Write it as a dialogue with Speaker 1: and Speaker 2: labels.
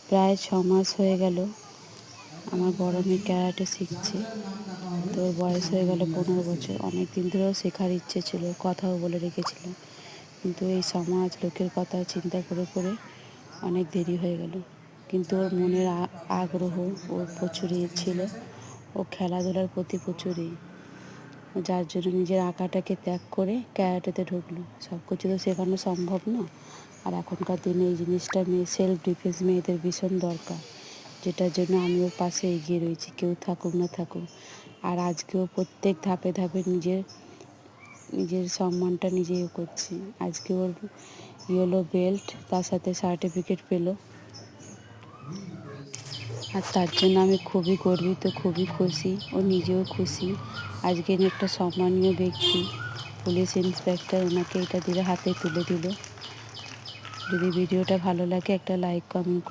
Speaker 1: প্রায় 6 মাস হয়ে গেল আমার বড় মেয়ে ক্যারাটে শিখছে। তো ওর বয়স হয়ে গেল 15 বছর। অনেক দিন ধরেও শেখার ইচ্ছে ছিল, কথাও বলে রেখেছিল, কিন্তু এই সমাজ লোকের কথা চিন্তা করে করে অনেক দেরি হয়ে গেল। কিন্তু ওর মনের আগ্রহ ওর প্রচুরই ছিল, ও খেলাধুলার প্রতি প্রচুরই, যার জন্য নিজের আঁকাটাকে ত্যাগ করে ক্যারাটেতে ঢুকলো। সব কিছু তো শেখানো সম্ভব না, আর এখনকার দিনে এই জিনিসটা সেলফ ডিফেন্স মেয়েদের ভীষণ দরকার, যেটার জন্য আমি ওর পাশে এগিয়ে রয়েছি, কেউ থাকুক না থাকুক। আর আজকেও প্রত্যেক ধাপে ধাপে নিজের নিজের সম্মানটা নিজেই করছি। আজকে ওর ইয়েলো বেল্ট, তার সাথে সার্টিফিকেট পেলো, আর তার জন্য আমি খুবই গর্বিত, খুবই খুশি, ও নিজেও খুশি। আজকে একটা সম্মানীয় ব্যক্তি, পুলিশ ইন্সপেক্টর, ওনাকে এটা দিলে, হাতে তুলে দিল। যদি ভিডিওটা ভালো লাগে একটা লাইক কমেন্ট